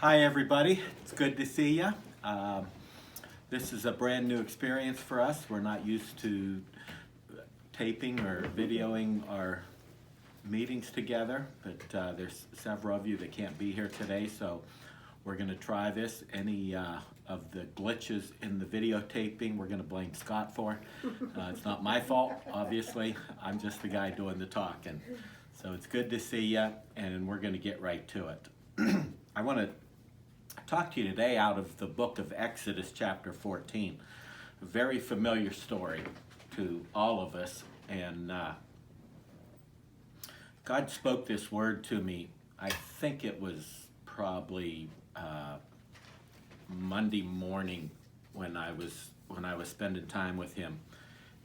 Hi everybody, it's good to see you. This is a brand new experience for us. We're not used to taping or videoing our meetings together, but there's several of you that can't be here today, so we're going to try this. Any of the glitches in the videotaping, we're going to blame Scott for. It's not my fault, obviously. I'm just the guy doing the talking. So it's good to see you, and we're going to get right to it. I want to talk to you today out of the book of Exodus chapter 14. A very familiar story to all of us, and God spoke this word to me. I think it was probably Monday morning when I was spending time with him.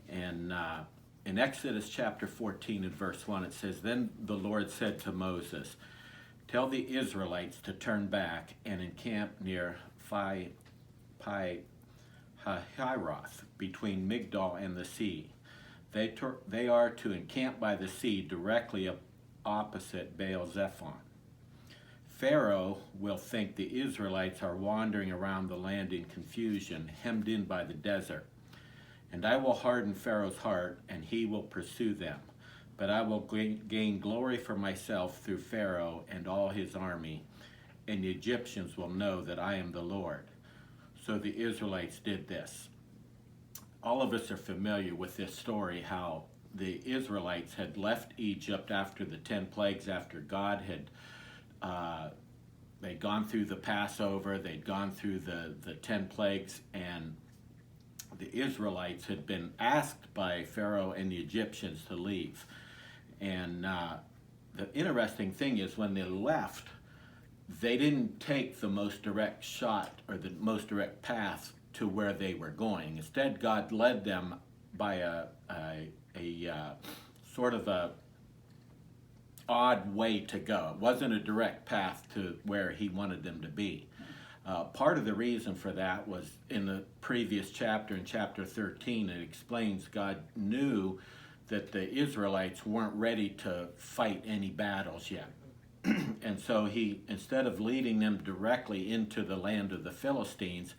And in Exodus chapter 14 and verse 1 it says, "Then the Lord said to Moses, tell the Israelites to turn back and encamp near Pi Hahiroth, between Migdol and the sea. They are to encamp by the sea directly opposite Baal Zephon. Pharaoh will think the Israelites are wandering around the land in confusion, hemmed in by the desert. And I will harden Pharaoh's heart, and he will pursue them. But I will gain glory for myself through Pharaoh and all his army, and the Egyptians will know that I am the Lord." So the Israelites did this. All of us are familiar with this story, how the Israelites had left Egypt after the 10 plagues, after God had they'd gone through the Passover, they'd gone through the 10 plagues, and the Israelites had been asked by Pharaoh and the Egyptians to leave. And the interesting thing is, when they left, they didn't take the most direct shot or the most direct path to where they were going. Instead, God led them by a sort of a odd way to go. It wasn't a direct path to where he wanted them to be. Part of the reason for that was in the previous chapter, in chapter 13, it explains God knew that the Israelites weren't ready to fight any battles yet. And so he, instead of leading them directly into the land of the Philistines,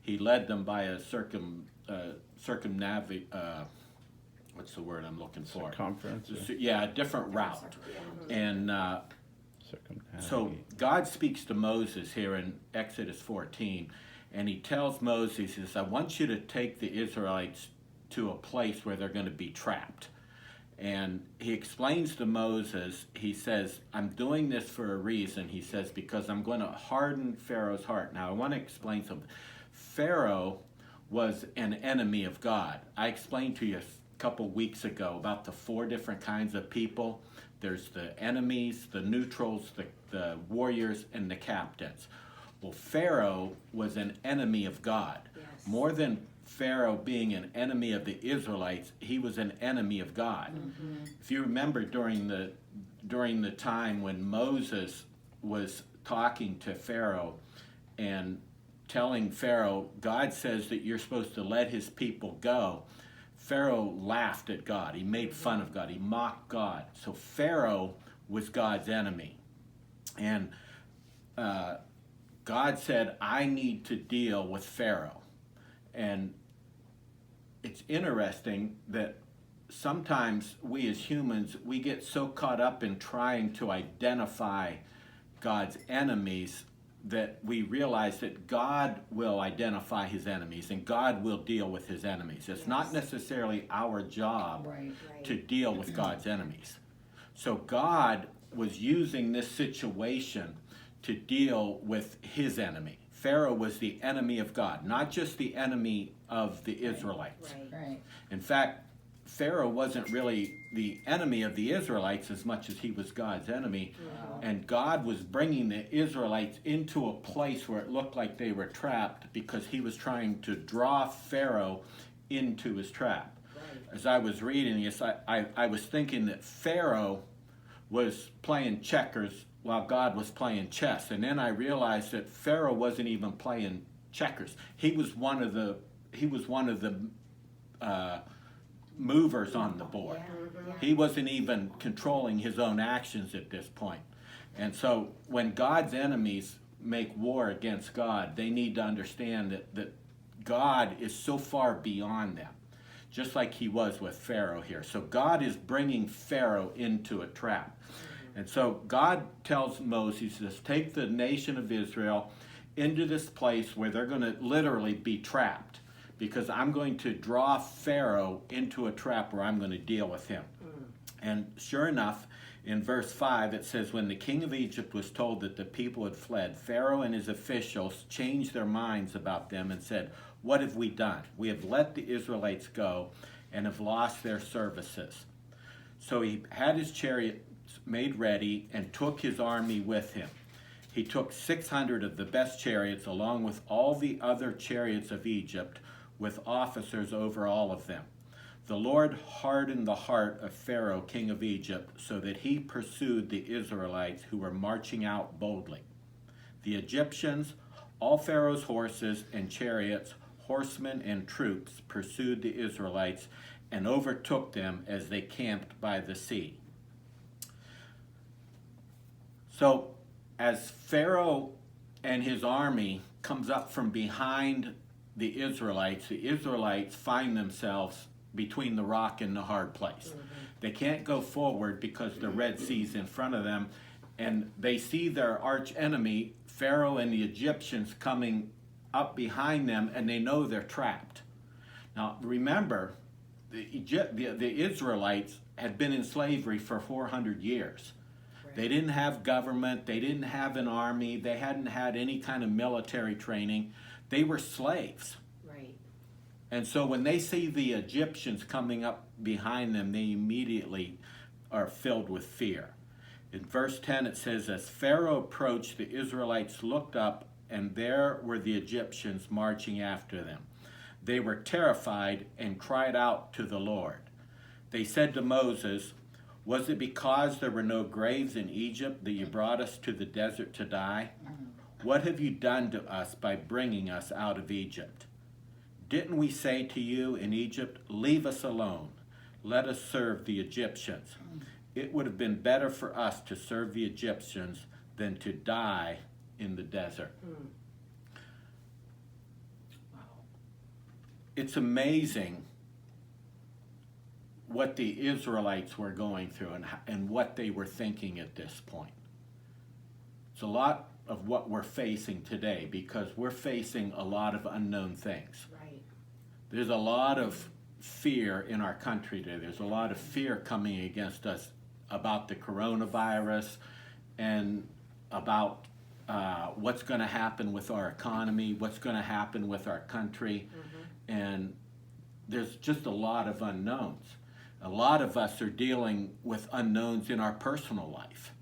he led them by a what's the word I'm looking for? Circumference. Yeah, a different route. And so God speaks to Moses here in Exodus 14, and he tells Moses, he says, I want you to take the Israelites to a place where they're going to be trapped. And he explains to Moses, he says, I'm doing this for a reason, he says, because I'm going to harden Pharaoh's heart. Now I want to explain something. Pharaoh was an enemy of God. I explained to you a couple weeks ago about the 4 different kinds of people. There's the enemies, the neutrals, the warriors, and the captains. Well, Pharaoh was an enemy of God. Yes. More than Pharaoh being an enemy of the Israelites, he was an enemy of God. Mm-hmm. If you remember during the time when Moses was talking to Pharaoh and telling Pharaoh, God says that you're supposed to let his people go, Pharaoh laughed at God. He made fun of God. He mocked God. So Pharaoh was God's enemy. And God said, I need to deal with Pharaoh. And it's interesting that sometimes we as humans, we get so caught up in trying to identify God's enemies that we realize that God will identify his enemies and God will deal with his enemies. It's not necessarily our job to deal with God's enemies. So God was using this situation to deal with his enemy. Pharaoh was the enemy of God, not just the enemy of the Israelites. Right. In fact, Pharaoh wasn't really the enemy of the Israelites as much as he was God's enemy. Wow. And God was bringing the Israelites into a place where it looked like they were trapped because he was trying to draw Pharaoh into his trap. Right. As I was reading this, I was thinking that Pharaoh was playing checkers while God was playing chess. And then I realized that Pharaoh wasn't even playing checkers. He was one of the movers on the board. Yeah. He wasn't even controlling his own actions at this point. And so when God's enemies make war against God, they need to understand that God is so far beyond them, just like he was with Pharaoh here. So God is bringing Pharaoh into a trap. And so God tells Moses, says, take the nation of Israel into this place where they're going to literally be trapped, because I'm going to draw Pharaoh into a trap where I'm going to deal with him. And sure enough, in verse 5, it says, when the king of Egypt was told that the people had fled, Pharaoh and his officials changed their minds about them and said, what have we done? We have let the Israelites go and have lost their services. So he had his chariots made ready and took his army with him. He took 600 of the best chariots along with all the other chariots of Egypt, with officers over all of them. The Lord hardened the heart of Pharaoh, king of Egypt, so that he pursued the Israelites who were marching out boldly. The Egyptians, all Pharaoh's horses and chariots, horsemen and troops, pursued the Israelites and overtook them as they camped by the sea. So as Pharaoh and his army comes up from behind the Israelites find themselves between the rock and the hard place. They can't go forward because the Red Sea's in front of them, and they see their arch enemy, Pharaoh and the Egyptians, coming up behind them, and they know they're trapped. Now remember, the Israelites had been in slavery for 400 years. They didn't have government, they didn't have an army, they hadn't had any kind of military training. They were slaves. Right. And so when they see the Egyptians coming up behind them, they immediately are filled with fear. In verse 10 it says, as Pharaoh approached, the Israelites looked up, and there were the Egyptians marching after them. They were terrified and cried out to the Lord. They said to Moses, was it because there were no graves in Egypt that you brought us to the desert to die? What have you done to us by bringing us out of Egypt? Didn't we say to you in Egypt, leave us alone, let us serve the Egyptians? It would have been better for us to serve the Egyptians than to die in the desert. Wow. It's amazing what the Israelites were going through and what they were thinking at this point. It's a lot of what we're facing today, because we're facing a lot of unknown things. Right. There's a lot of fear in our country today. There's a lot of fear coming against us about the coronavirus and about what's going to happen with our economy, what's going to happen with our country. And there's just a lot of unknowns. A lot of us are dealing with unknowns in our personal life.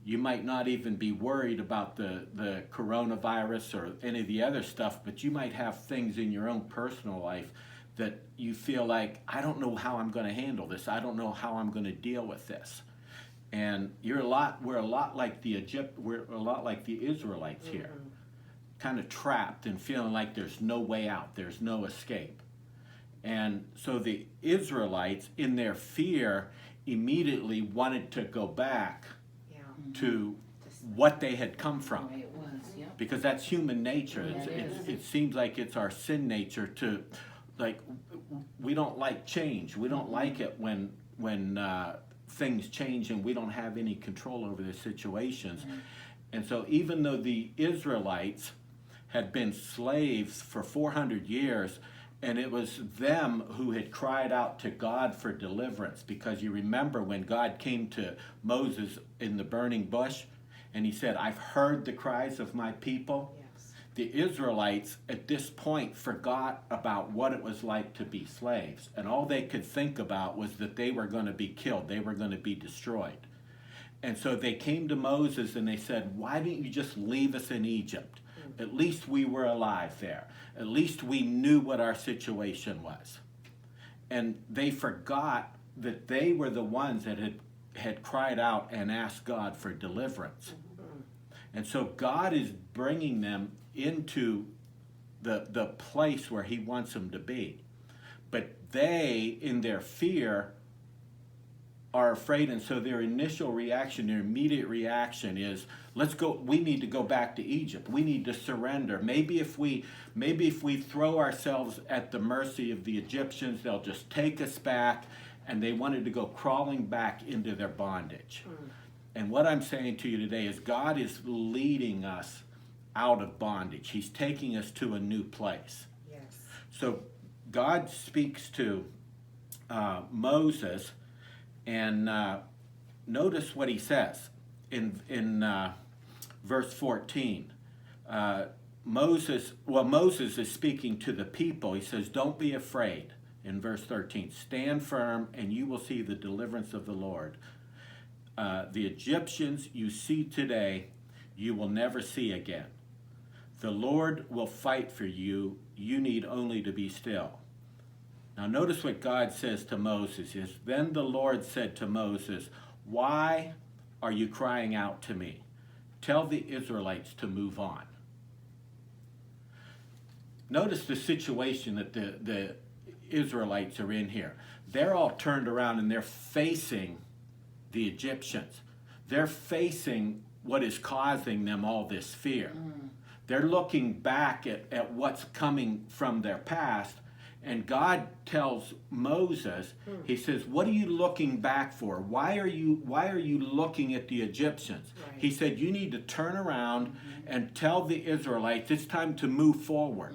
You might not even be worried about the coronavirus or any of the other stuff, but you might have things in your own personal life that you feel like, I don't know how I'm going to handle this. I don't know how I'm going to deal with this. And we're a lot like the Israelites here, kind of trapped and feeling like there's no way out, there's no escape. And so the Israelites, in their fear, immediately wanted to go back to what they had come from. The way it was, yeah. Because that's human nature. It seems like it's our sin nature to, like, we don't like change. We don't like it when things change and we don't have any control over the situations. And so even though the Israelites had been slaves for 400 years, and it was them who had cried out to God for deliverance, because you remember when God came to Moses in the burning bush and he said, I've heard the cries of my people. Yes. The Israelites at this point forgot about what it was like to be slaves, and all they could think about was that they were going to be killed, they were going to be destroyed. And so they came to Moses and they said, why didn't you just leave us in Egypt? At least we were alive there. At least we knew what our situation was. And they forgot that they were the ones that had cried out and asked God for deliverance. And so God is bringing them into the place where he wants them to be. But they, in their fear, are afraid, and so their initial reaction, their immediate reaction is, let's go, we need to go back to Egypt. We need to surrender. Maybe if we throw ourselves at the mercy of the Egyptians, they'll just take us back, and they wanted to go crawling back into their bondage. And what I'm saying to you today is God is leading us out of bondage. He's taking us to a new place. Yes. So God speaks to Moses, and notice what he says in verse 14. Moses is speaking to the people. He says, don't be afraid. In verse 13, stand firm and you will see the deliverance of the Lord. The Egyptians you see today, you will never see again. The Lord will fight for you. You need only to be still. Now notice what God says to Moses is, then the Lord said to Moses, why are you crying out to me? Tell the Israelites to move on. Notice the situation that the Israelites are in here. They're all turned around and they're facing the Egyptians. They're facing what is causing them all this fear. They're looking back at what's coming from their past. And God tells Moses, he says, what are you looking back for? Why are you looking at the Egyptians? Right. He said, you need to turn around and tell the Israelites it's time to move forward.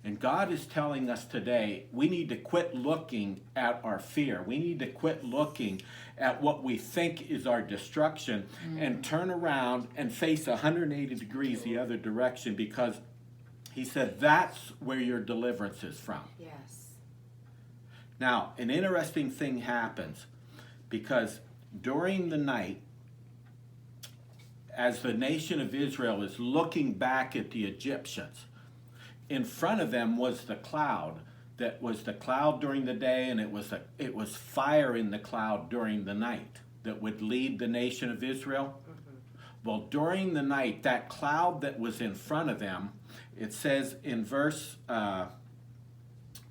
And God is telling us today, we need to quit looking at our fear. We need to quit looking at what we think is our destruction and turn around and face 180 degrees the other direction, because he said that's where your deliverance is from. Yes. Now, an interesting thing happens, because during the night, as the nation of Israel is looking back at the Egyptians, in front of them was the cloud. That was the cloud during the day, and it was fire in the cloud during the night that would lead the nation of Israel. Well, during the night, that cloud that was in front of them, it says in verse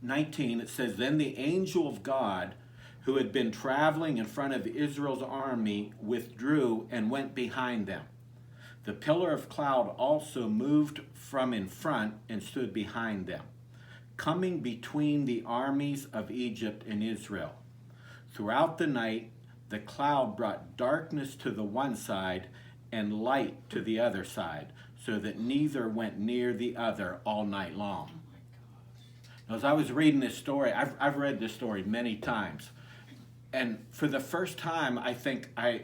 19, it says, then the angel of God, who had been traveling in front of Israel's army, withdrew and went behind them. The pillar of cloud also moved from in front and stood behind them, coming between the armies of Egypt and Israel. Throughout the night, the cloud brought darkness to the one side and light to the other side, so that neither went near the other all night long. Now, as I was reading this story, I've read this story many times, and for the first time, I think I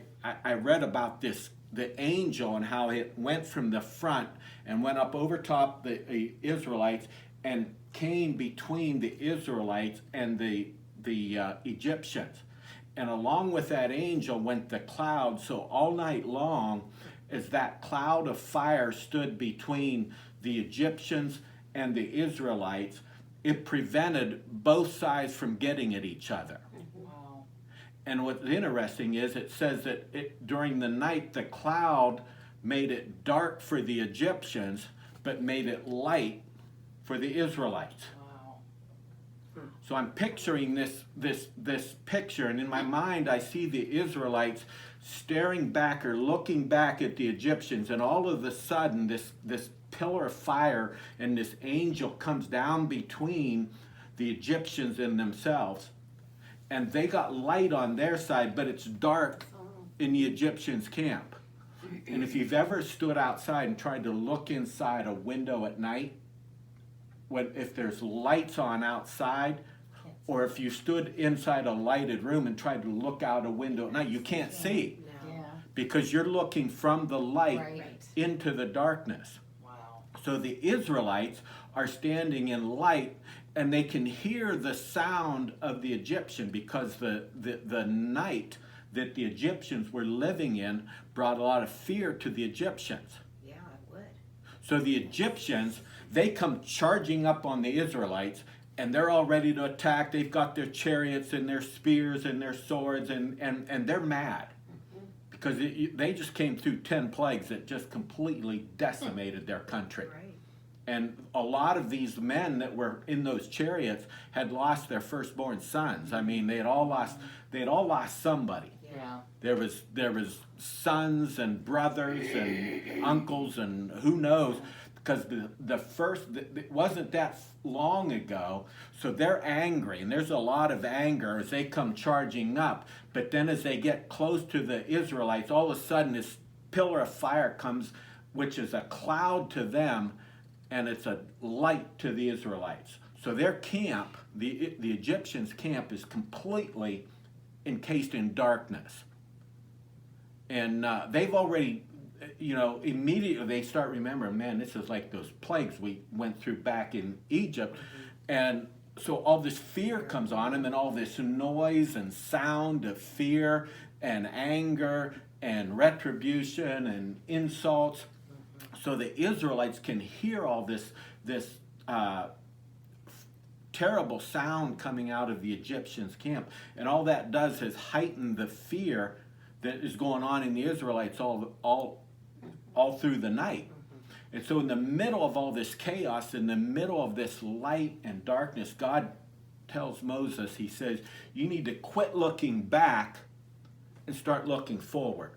read about the angel and how it went from the front and went up over top the Israelites and came between the Israelites and the Egyptians. And along with that angel went the cloud. So all night long, as that cloud of fire stood between the Egyptians and the Israelites, it prevented both sides from getting at each other. Wow. And what's interesting is it says that during the night, the cloud made it dark for the Egyptians, but made it light for the Israelites. Wow. So I'm picturing this picture, and in my mind I see the Israelites staring back or looking back at the Egyptians, and all of a sudden this pillar of fire and this angel comes down between the Egyptians and themselves, and they got light on their side, but it's dark in the Egyptians' camp. And if you've ever stood outside and tried to look inside a window at night, if there's lights on outside, or if you stood inside a lighted room and tried to look out a window at night, you can't see, because you're looking from the light into the darkness. Wow. So the Israelites are standing in light, and they can hear the sound of the Egyptian, because the night that the Egyptians were living in brought a lot of fear to the Egyptians. Yeah, it would. So the Egyptians, they come charging up on the Israelites, and they're all ready to attack. They've got their chariots and their spears and their swords, and they're mad. Because they just came through 10 plagues that just completely decimated their country. Right. And a lot of these men that were in those chariots had lost their firstborn sons. I mean, they had all lost somebody. Yeah. There was sons and brothers and uncles and who knows, because it wasn't that long ago, so they're angry, and there's a lot of anger as they come charging up. But then as they get close to the Israelites, all of a sudden this pillar of fire comes, which is a cloud to them, and it's a light to the Israelites. So their camp, the Egyptians' camp, is completely encased in darkness. And they've already, immediately they start remembering, man, this is like those plagues we went through back in Egypt. And so all this fear comes on, and then all this noise and sound of fear and anger and retribution and insults. So the Israelites can hear all this terrible sound coming out of the Egyptians' camp. And all that does is heighten the fear that is going on in the Israelites all through the night. And so in the middle of all this chaos, in the middle of this light and darkness, God tells Moses, he says, you need to quit looking back and start looking forward.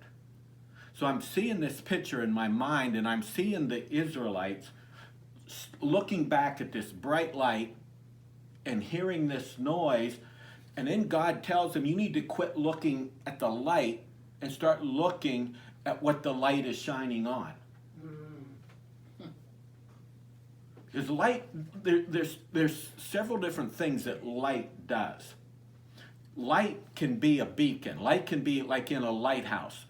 So I'm seeing this picture in my mind, and I'm seeing the Israelites looking back at this bright light and hearing this noise, and then God tells them, you need to quit looking at the light and start looking at what the light is shining on. Because light, there's several different things that light does. Light can be a beacon. Light can be like in a lighthouse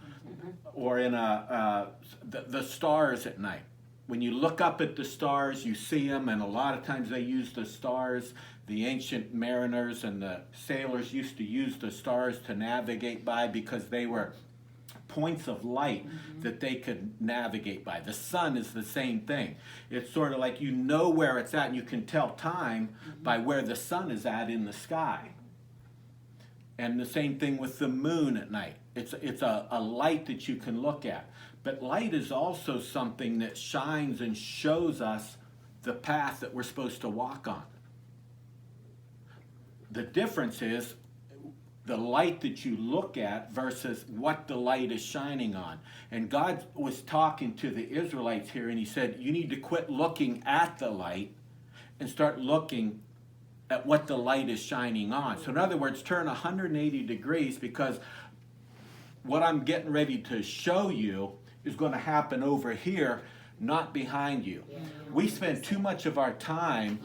or in the stars at night. When you look up at the stars, you see them, and a lot of times they use the stars. The ancient mariners and the sailors used to use the stars to navigate by because they were points of light that they could navigate by. The sun is the same thing. It's sort of like you know where it's at, and you can tell time by where the sun is at in the sky. And the same thing with the moon at night. It's a light that you can look at. But light is also something that shines and shows us the path that we're supposed to walk on. The difference is the light that you look at versus what the light is shining on. And God was talking to the Israelites here, and he said, you need to quit looking at the light and start looking at what the light is shining on. So in other words, turn 180 degrees, because what I'm getting ready to show you is going to happen over here, not behind you. Yeah. We spend too much of our time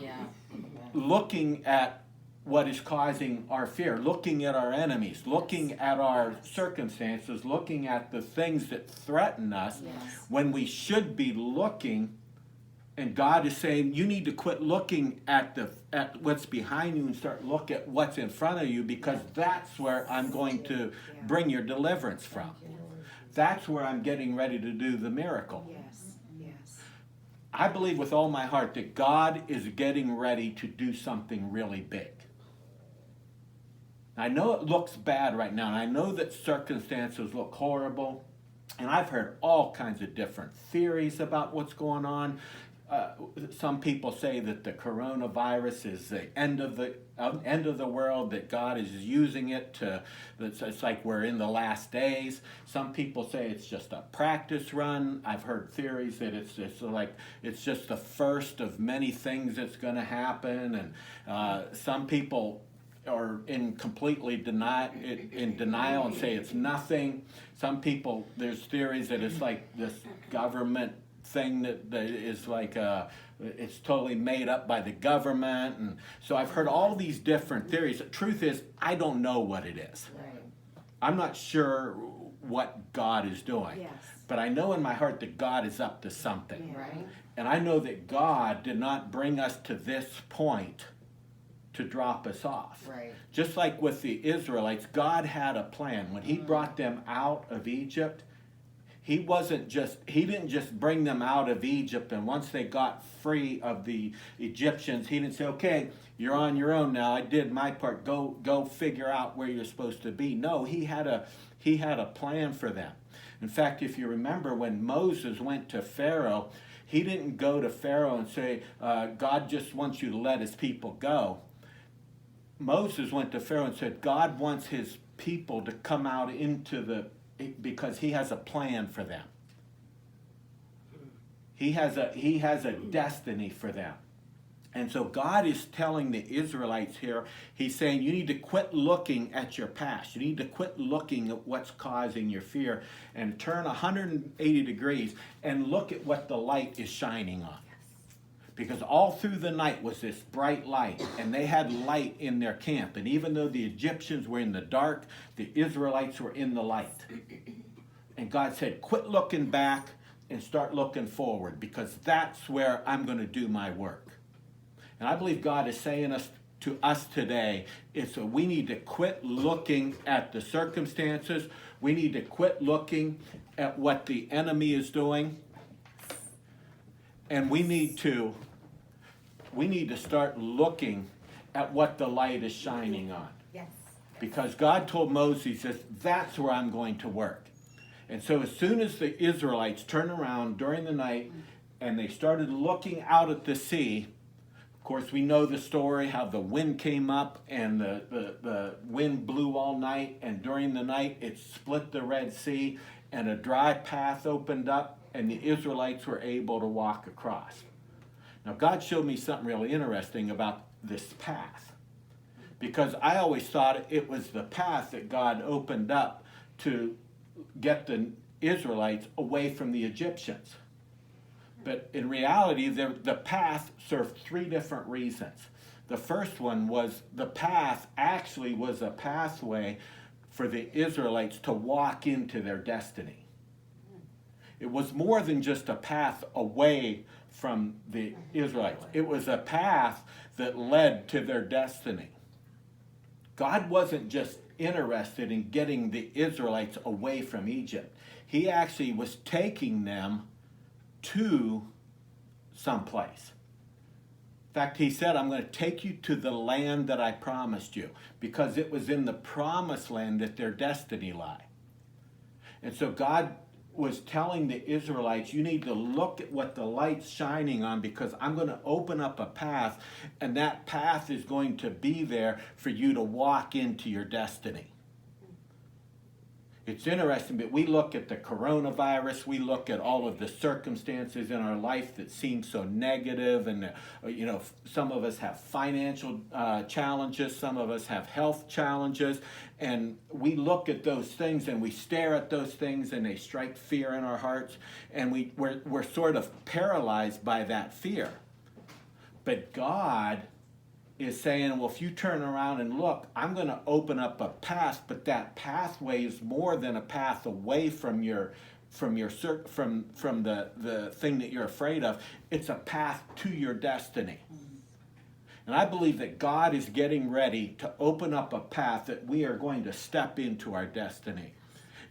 looking at what is causing our fear, looking at our enemies, looking at our circumstances, looking at the things that threaten us, when we should be looking. And God is saying, you need to quit looking at what's behind you and start look at what's in front of you, because that's where I'm going to bring your deliverance from. That's where I'm getting ready to do the miracle. Yes. I believe with all my heart that God is getting ready to do something really big. I know it looks bad right now, and I know that circumstances look horrible, and I've heard all kinds of different theories about what's going on. Some people say that the coronavirus is the end of the world, that God is using it to, it's like we're in the last days. Some people say it's just a practice run. I've heard theories that it's just the first of many things that's going to happen, and some people are in denial and say it's nothing. Some people, there's theories that it's like this government thing that is like it's totally made up by the government. And so I've heard all these different theories. The truth is, I don't know what it is. Right. I'm not sure what God is doing. Yes. But I know in my heart that God is up to something. Right. And I know that God did not bring us to this point to drop us off. Right. Just like with the Israelites, God had a plan. When he brought them out of Egypt, he didn't just bring them out of Egypt, and once they got free of the Egyptians, he didn't say, okay, you're on your own now, I did my part, go figure out where you're supposed to be. No, he had a plan for them. In fact, if you remember, when Moses went to Pharaoh, He didn't go to Pharaoh and say, God just wants you to let his people go. Moses went to Pharaoh and said, God wants his people to come out because he has a plan for them. He has a destiny for them. And so God is telling the Israelites here, he's saying you need to quit looking at your past. You need to quit looking at what's causing your fear and turn 180 degrees and look at what the light is shining on. Because all through the night was this bright light, and they had light in their camp. And even though the Egyptians were in the dark, the Israelites were in the light. And God said, quit looking back and start looking forward, because that's where I'm going to do my work. And I believe God is saying to us today is that we need to quit looking at the circumstances. We need to quit looking at what the enemy is doing. And we need to start looking at what the light is shining on. Yes. Because God told Moses that that's where I'm going to work. And so as soon as the Israelites turned around during the night and they started looking out at the sea, of course we know the story how the wind came up and the wind blew all night, and during the night it split the Red Sea and a dry path opened up and the Israelites were able to walk across. Now God showed me something really interesting about this path, because I always thought it was the path that God opened up to get the Israelites away from the Egyptians. But in reality, the path served three different reasons. The first one was the path actually was a pathway for the Israelites to walk into their destiny. It was more than just a path away from the Israelites. It was a path that led to their destiny. God wasn't just interested in getting the Israelites away from Egypt. He actually was taking them to someplace. In fact, he said, I'm going to take you to the land that I promised you, because it was in the promised land that their destiny lay. And so God was telling the Israelites, you need to look at what the light's shining on, because I'm going to open up a path, and that path is going to be there for you to walk into your destiny. It's interesting, but we look at the coronavirus, we look at all of the circumstances in our life that seem so negative, and some of us have financial challenges, some of us have health challenges, and we look at those things and we stare at those things and they strike fear in our hearts, and we're sort of paralyzed by that fear. But God is saying, well, if you turn around and look, I'm going to open up a path, but that pathway is more than a path away from the thing that you're afraid of. It's a path to your destiny. And I believe that God is getting ready to open up a path that we are going to step into our destiny.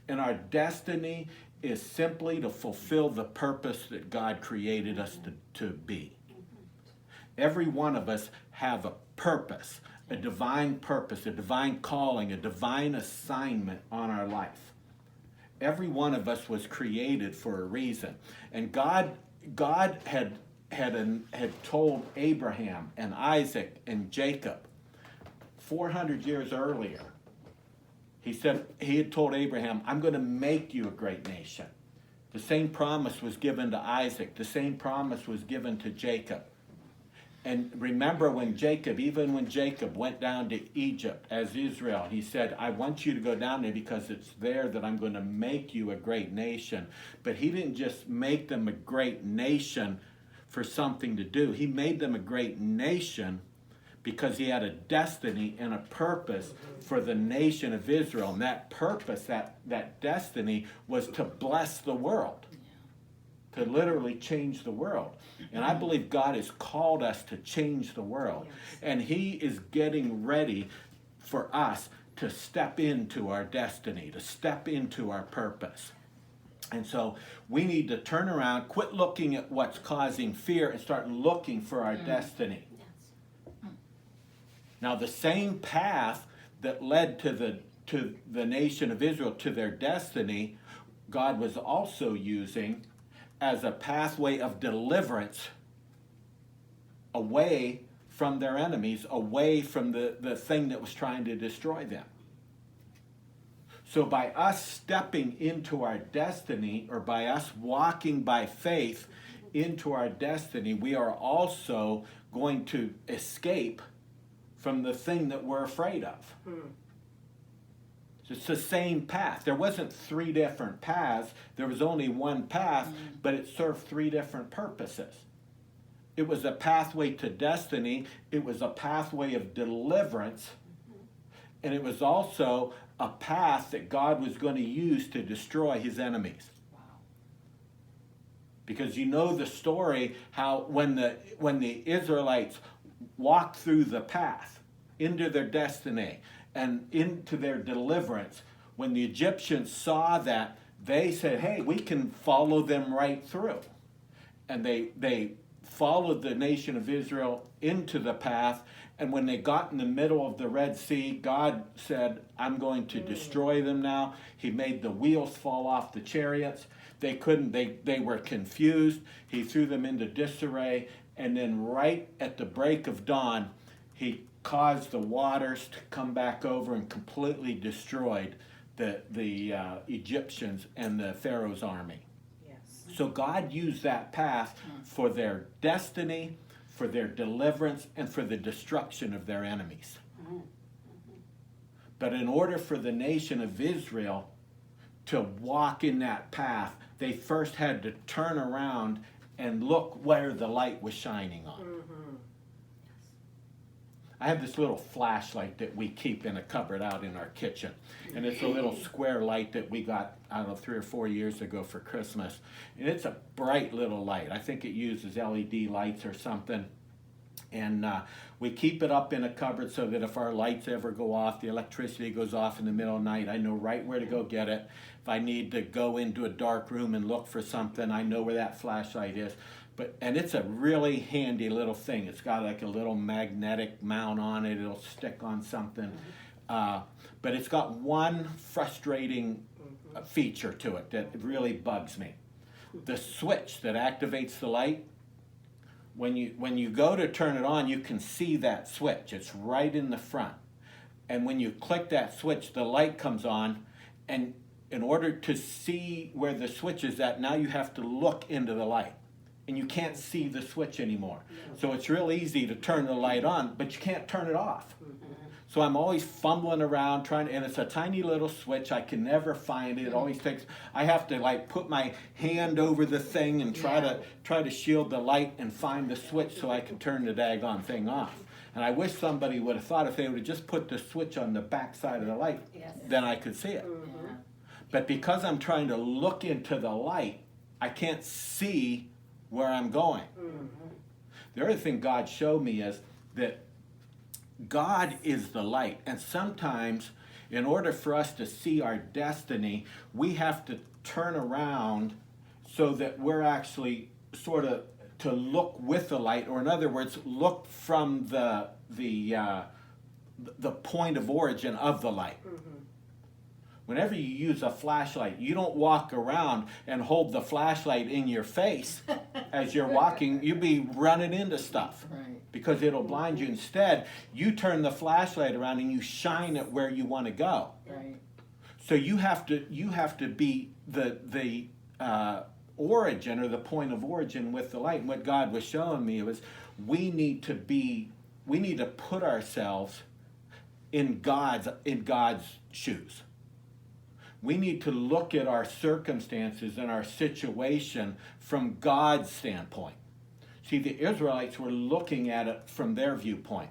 And our destiny is simply to fulfill the purpose that God created us to be. Every one of us have a purpose, a divine calling, a divine assignment on our life. Every one of us was created for a reason. And God had told Abraham and Isaac and Jacob 400 years earlier. He had told Abraham, I'm going to make you a great nation. The same promise was given to Isaac. The same promise was given to Jacob. And remember even when Jacob went down to Egypt as Israel, he said, I want you to go down there because it's there that I'm going to make you a great nation. But he didn't just make them a great nation for something to do. He made them a great nation because he had a destiny and a purpose for the nation of Israel. And that purpose, that destiny was to bless the world, to literally change the world. And I believe God has called us to change the world. And he is getting ready for us to step into our destiny, to step into our purpose. And so we need to turn around, quit looking at what's causing fear, and start looking for our destiny. Now, the same path that led to the nation of Israel to their destiny, God was also using as a pathway of deliverance away from their enemies, away from the thing that was trying to destroy them. So by us stepping into our destiny, or by us walking by faith into our destiny, we are also going to escape from the thing that we're afraid of. It's the same path. There wasn't 3 different paths. There was only one path, but it served 3 different purposes. It was a pathway to destiny. It was a pathway of deliverance. And it was also a path that God was going to use to destroy his enemies. Wow. Because you know the story, how when the Israelites walked through the path into their destiny and into their deliverance, when the Egyptians saw that, they said, hey, we can follow them right through. And they followed the nation of Israel into the path, and when they got in the middle of the Red Sea, God said, I'm going to destroy them now. He made the wheels fall off the chariots. They were confused. He threw them into disarray, and then right at the break of dawn, he caused the waters to come back over and completely destroyed the Egyptians and the Pharaoh's army. Yes. So God used that path for their destiny, for their deliverance, and for the destruction of their enemies. But in order for the nation of Israel to walk in that path, they first had to turn around and look where the light was shining on. I have this little flashlight that we keep in a cupboard out in our kitchen. And it's a little square light that we got, I don't know, 3 or 4 years ago for Christmas. And it's a bright little light. I think it uses LED lights or something. And we keep it up in a cupboard so that if our lights ever go off, the electricity goes off in the middle of the night, I know right where to go get it. If I need to go into a dark room and look for something, I know where that flashlight is. And it's a really handy little thing. It's got like a little magnetic mount on it. It'll stick on something. But it's got one frustrating feature to it that really bugs me. The switch that activates the light, when you go to turn it on, you can see that switch. It's right in the front. And when you click that switch, the light comes on. And in order to see where the switch is at, now you have to look into the light. And you can't see the switch anymore. So it's real easy to turn the light on, but you can't turn it off. So I'm always fumbling around and it's a tiny little switch. I can never find it. It always takes, I have to like put my hand over the thing and try to shield the light and find the switch so I can turn the daggone thing off. And I wish somebody would have thought if they would have just put the switch on the back side of the light, then I could see it. But because I'm trying to look into the light, I can't see where I'm going. The other thing God showed me is that God is the light. And sometimes, in order for us to see our destiny, we have to turn around so that we're actually sort of to look with the light, or in other words, look from the point of origin of the light. Whenever you use a flashlight, you don't walk around and hold the flashlight in your face as you're walking. You'll be running into stuff because it'll blind you. Instead, you turn the flashlight around and you shine it where you want to go. So you have to be the origin, or the point of origin with the light. And what God was showing me was we need to put ourselves in God's shoes. We need to look at our circumstances and our situation from God's standpoint. See, the Israelites were looking at it from their viewpoint.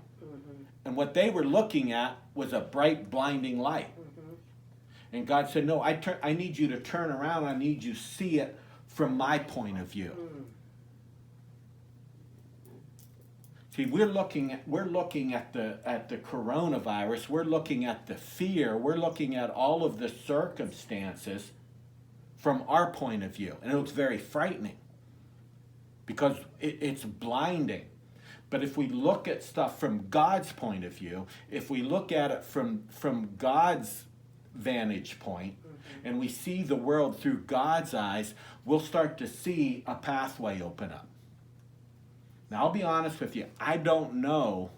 And what they were looking at was a bright, blinding light. And God said, no, I need you to turn around. I need you to see it from my point of view. See, we're looking at the coronavirus. We're looking at the fear. We're looking at all of the circumstances from our point of view, and it looks very frightening because it's blinding. But if we look at stuff from God's point of view, if we look at it from God's vantage point, and we see the world through God's eyes, we'll start to see a pathway open up. Now, I'll be honest with you, I don't know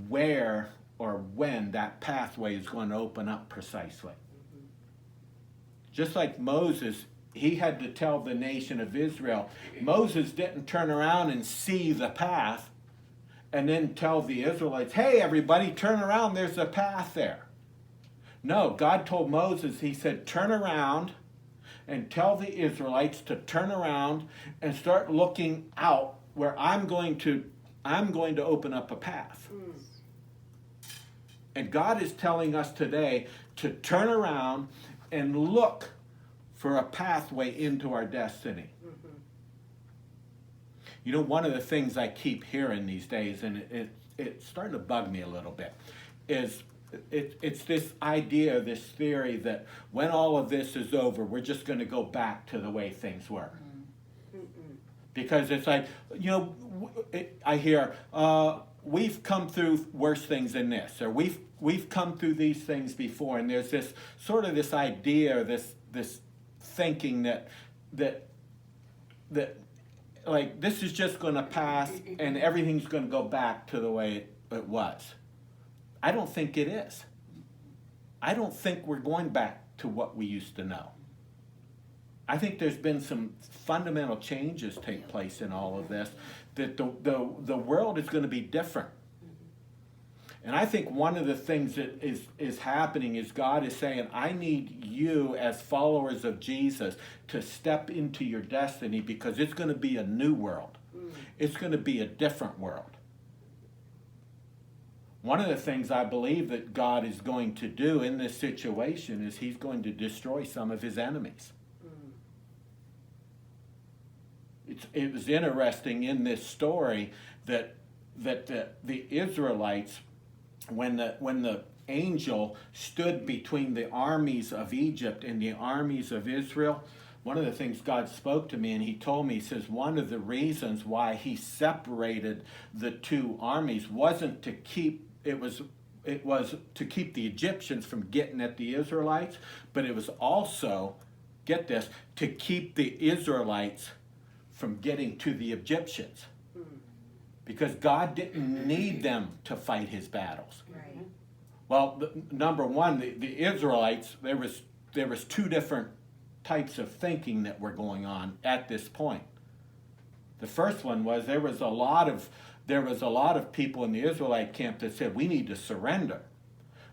where or when that pathway is going to open up precisely. Just like Moses, he had to tell the nation of Israel. Moses didn't turn around and see the path and then tell the Israelites, hey, everybody, turn around, there's a path there. No, God told Moses, he said, turn around and tell the Israelites to turn around and start looking out where I'm going to open up a path. And God is telling us today to turn around and look for a pathway into our destiny. You know, one of the things I keep hearing these days, and it's starting to bug me a little bit, is it's this idea, this theory that when all of this is over, we're just going to go back to the way things were. Because it's like, you know, I hear, we've come through worse things than this, or we've come through these things before, and there's this sort of this idea, this thinking that like this is just going to pass and everything's going to go back to the way it was. I don't think it is. I don't think we're going back to what we used to know. I think there's been some fundamental changes take place in all of this, that the world is going to be different. And I think one of the things that is happening is God is saying, I need you as followers of Jesus to step into your destiny, because it's going to be a new world. It's going to be a different world. One of the things I believe that God is going to do in this situation is he's going to destroy some of his enemies. It was interesting in this story that the Israelites, when the angel stood between the armies of Egypt and the armies of Israel, one of the things God spoke to me, and he told me, he says, one of the reasons why he separated the two armies wasn't to keep, it was to keep the Egyptians from getting at the Israelites, but it was also, get this, to keep the Israelites from getting to the Egyptians. Because God didn't need them to fight his battles. Right. Well, number one, the Israelites, there was two different types of thinking that were going on at this point. The first one was there was a lot of people in the Israelite camp that said, we need to surrender.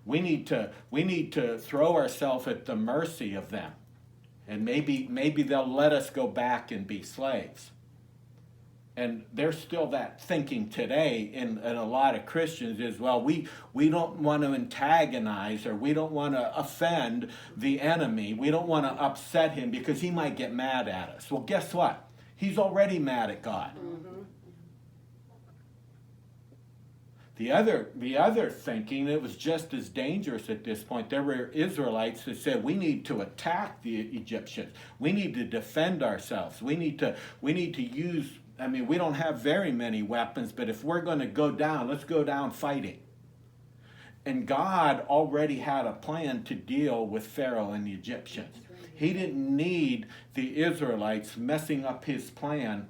We need to throw ourselves at the mercy of them. And maybe they'll let us go back and be slaves. And there's still that thinking today in a lot of Christians is, well, we don't want to antagonize, or we don't want to offend the enemy. We don't want to upset him because he might get mad at us. Well, guess what? He's already mad at God. The other thinking, it was just as dangerous at this point. There were Israelites that said, we need to attack the Egyptians. We need to defend ourselves. We need to use, I mean, we don't have very many weapons, but if we're going to go down, let's go down fighting. And God already had a plan to deal with Pharaoh and the Egyptians. He didn't need the Israelites messing up his plan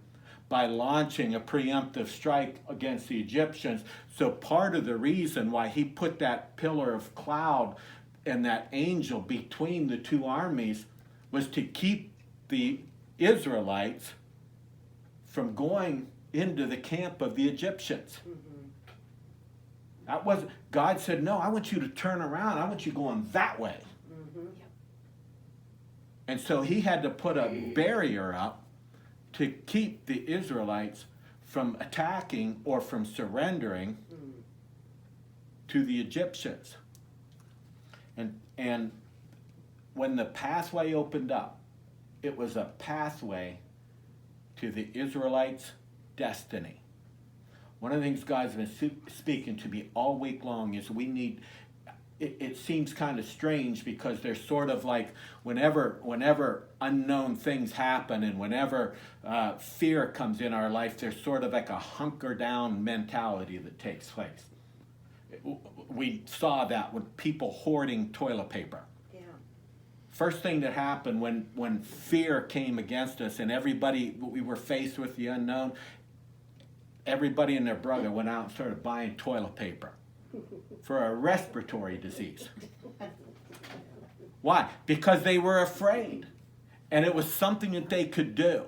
by launching a preemptive strike against the Egyptians. So part of the reason why he put that pillar of cloud and that angel between the two armies was to keep the Israelites from going into the camp of the Egyptians. That was, God said, no, I want you to turn around. I want you going that way. And so he had to put a barrier up to keep the Israelites from attacking or from surrendering to the Egyptians. And when the pathway opened up, it was a pathway to the Israelites' destiny. One of the things God's been speaking to me all week long is we need, it seems kind of strange because there's sort of like whenever unknown things happen and whenever fear comes in our life, there's sort of like a hunker down mentality that takes place. We saw that with people hoarding toilet paper. Yeah. first thing that happened when fear came against us and we were faced with the unknown, everybody and their brother went out and started buying toilet paper for a respiratory disease. Why? Because they were afraid. And it was something that they could do.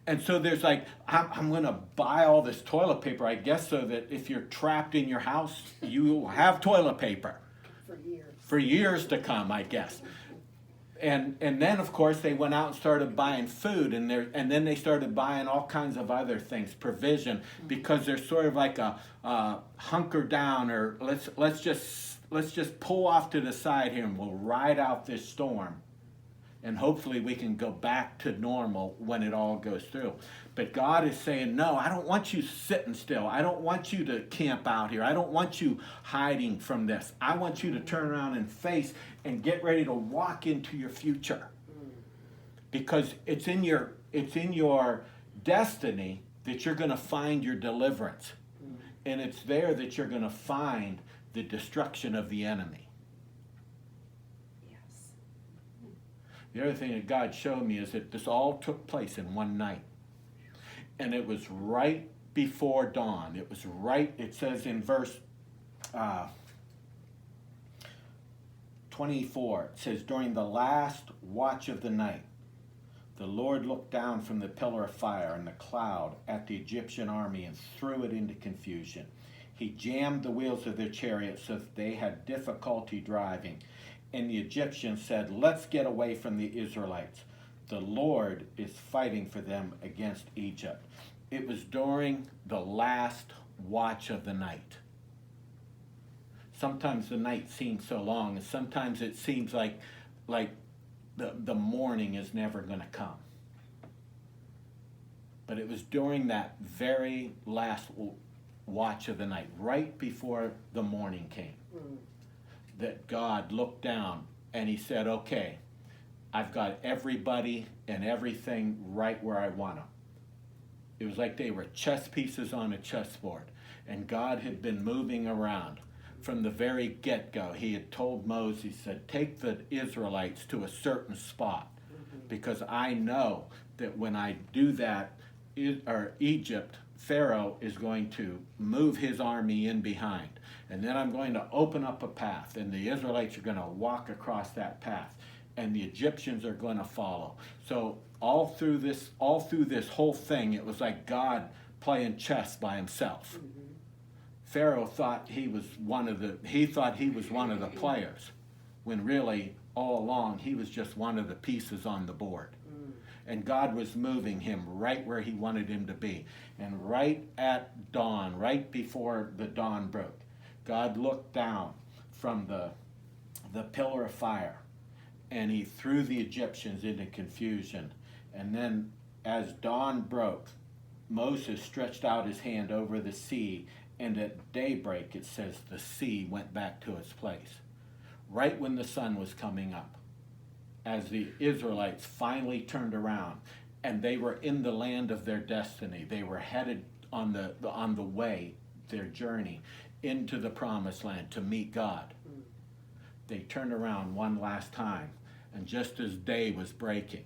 And so there's like, I'm going to buy all this toilet paper, I guess, so that if you're trapped in your house, you will have toilet paper. For years to come, I guess. And then, of course, they went out and started buying food, and then they started buying all kinds of other things, provision, because they're sort of like a hunker down, or let's just pull off to the side here, and we'll ride out this storm, and hopefully we can go back to normal when it all goes through. But God is saying, no, I don't want you sitting still. I don't want you to camp out here. I don't want you hiding from this. I want you to turn around and face and get ready to walk into your future. Because it's in your destiny that you're going to find your deliverance. And it's there that you're going to find the destruction of the enemy. Yes. The other thing that God showed me is that this all took place in one night. And it was right before dawn. It says in verse 24, it says, during the last watch of the night, the Lord looked down from the pillar of fire and the cloud at the Egyptian army and threw it into confusion. He jammed the wheels of their chariots so that they had difficulty driving. And the Egyptians said, let's get away from the Israelites. The Lord is fighting for them against Egypt. It was during the last watch of the night. Sometimes the night seems so long, and sometimes it seems like the morning is never going to come. But it was during that very last watch of the night, right before the morning came, that God looked down and he said, okay, I've got everybody and everything right where I want them. It was like they were chess pieces on a chessboard. And God had been moving around from the very get-go. He had told Moses, he said, take the Israelites to a certain spot. Because I know that when I do that, Egypt, Pharaoh is going to move his army in behind. And then I'm going to open up a path. And the Israelites are going to walk across that path. And the Egyptians are going to follow. So all through this whole thing, it was like God playing chess by himself. Pharaoh thought he was one of the players, when really all along he was just one of the pieces on the board. And God was moving him right where he wanted him to be. And right at dawn, right before the dawn broke, God looked down from the pillar of fire, and he threw the Egyptians into confusion. And then as dawn broke, Moses stretched out his hand over the sea, and at daybreak, it says, the sea went back to its place. Right when the sun was coming up, as the Israelites finally turned around, and they were in the land of their destiny. They were headed on the way, their journey into the promised land to meet God. They turned around one last time, and just as day was breaking,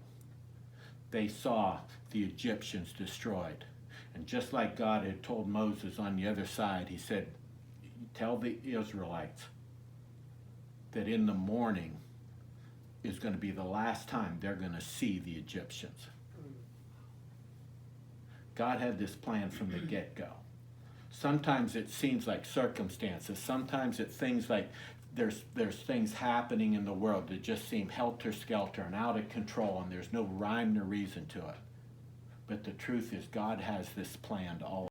they saw the Egyptians destroyed. And just like God had told Moses on the other side, he said, tell the Israelites that in the morning is going to be the last time they're going to see the Egyptians. God had this plan from the get-go. Sometimes it seems like circumstances. Sometimes it's things like there's things happening in the world that just seem helter-skelter and out of control, and there's no rhyme nor reason to it. But the truth is, God has this planned all